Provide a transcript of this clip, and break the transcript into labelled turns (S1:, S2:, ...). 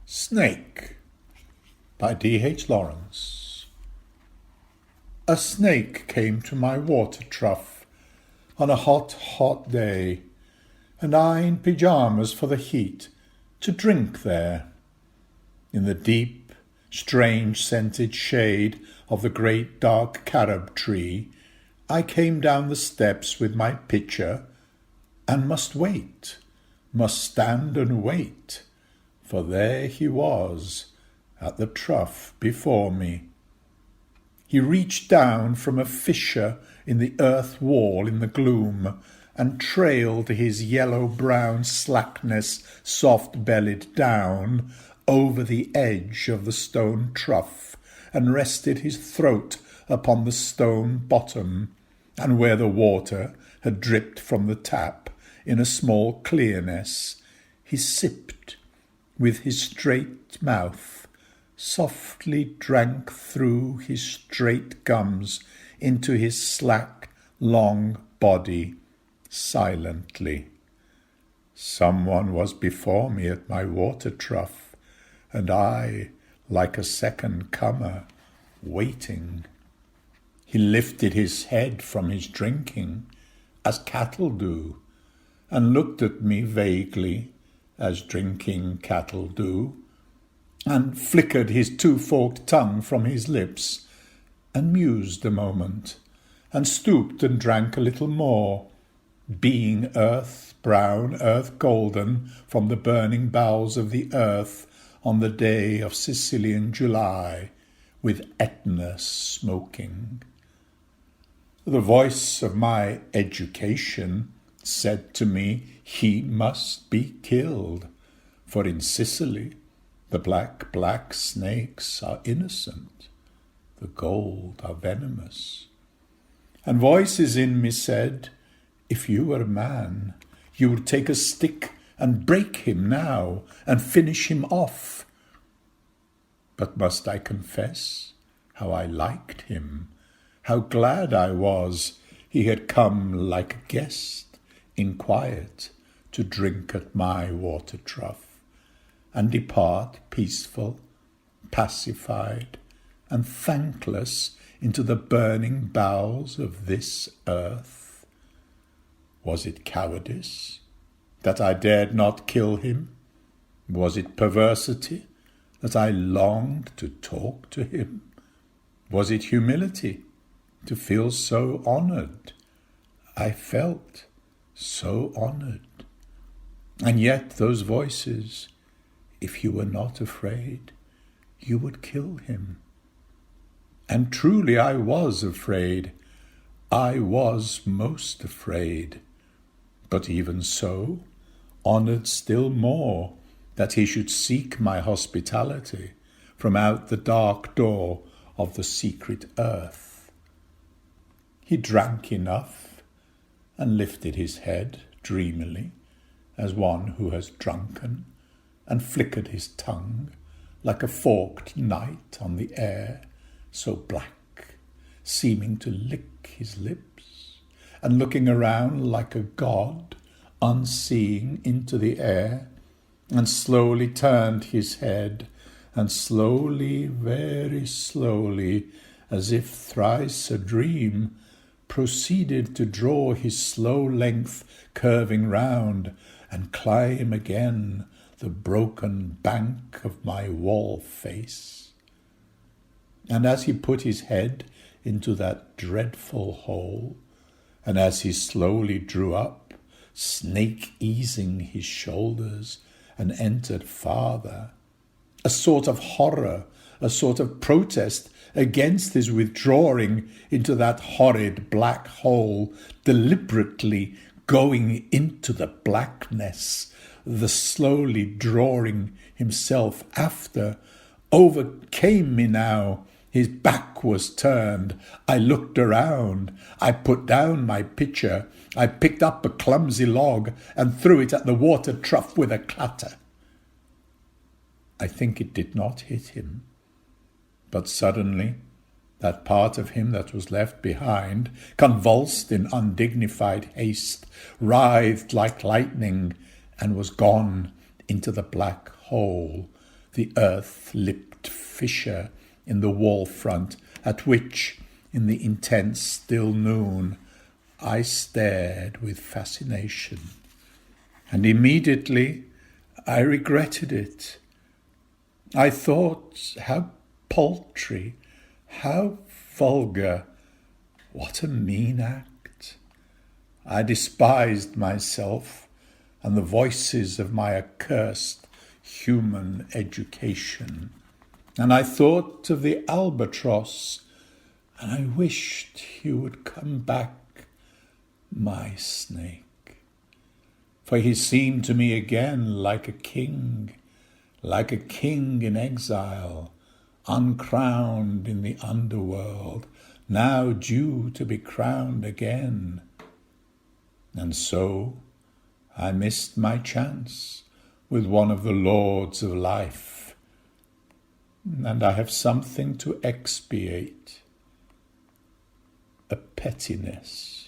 S1: Snake by D.H. Lawrence. A snake came to my water-trough on a hot, hot day, and I in pyjamas for the heat, to drink there. In the deep, strange-scented shade of the great dark carob tree, I came down the steps with my pitcher, and must stand and wait, for there he was, at the trough before me. He reached down from a fissure in the earth wall in the gloom, and trailed his yellow-brown slackness soft-bellied down over the edge of the stone trough, and rested his throat upon the stone bottom, and where the water had dripped from the tap in a small clearness, he sipped with his straight mouth, softly drank through his straight gums into his slack, long body, silently. Someone was before me at my water-trough, and I, like a second comer, waiting. He lifted his head from his drinking, as cattle do, and looked at me vaguely, as drinking cattle do, and flickered his two-forked tongue from his lips, and mused a moment, and stooped and drank a little more, being earth brown, earth golden, from the burning bowels of the earth on the day of Sicilian July, with Etna smoking. The voice of my education said to me, he must be killed, for in Sicily the black snakes are innocent, the gold are venomous. And voices in me said, if you were a man, you would take a stick and break him now, and finish him off. But must I confess how I liked him, how glad I was he had come like a guest, in quiet, to drink at my water-trough, and depart peaceful, pacified, and thankless into the burning bowels of this earth? Was it cowardice, that I dared not kill him? Was it perversity, that I longed to talk to him? Was it humility, to feel so honoured? I felt so honoured. And yet those voices, if you were not afraid, you would kill him. And truly I was afraid. I was most afraid. But even so, honoured still more that he should seek my hospitality from out the dark door of the secret earth. He drank enough, and lifted his head dreamily, as one who has drunken, and flickered his tongue like a forked knight on the air, so black, seeming to lick his lips, and looking around like a god, unseeing into the air, and slowly turned his head, and slowly, very slowly, as if thrice a dream, proceeded to draw his slow length curving round, and climb again the broken bank of my wall face. And as he put his head into that dreadful hole, and as he slowly drew up, snake easing his shoulders, and entered farther, a sort of horror, a sort of protest against his withdrawing into that horrid black hole, deliberately going into the blackness, the slowly drawing himself after, overcame me now. His back was turned. I looked around. I put down my pitcher. I picked up a clumsy log and threw it at the water-trough with a clatter. I think it did not hit him. But suddenly, that part of him that was left behind, convulsed in undignified haste, writhed like lightning, and was gone into the black hole, the earth-lipped fissure in the wall front, at which, in the intense still noon, I stared with fascination. And immediately I regretted it. I thought, how paltry, how vulgar, what a mean act. I despised myself and the voices of my accursed human education. And I thought of the albatross, and I wished he would come back, my snake. For he seemed to me again like a king in exile, uncrowned in the underworld, now due to be crowned again. And so I missed my chance with one of the lords of life, and I have something to expiate, a pettiness.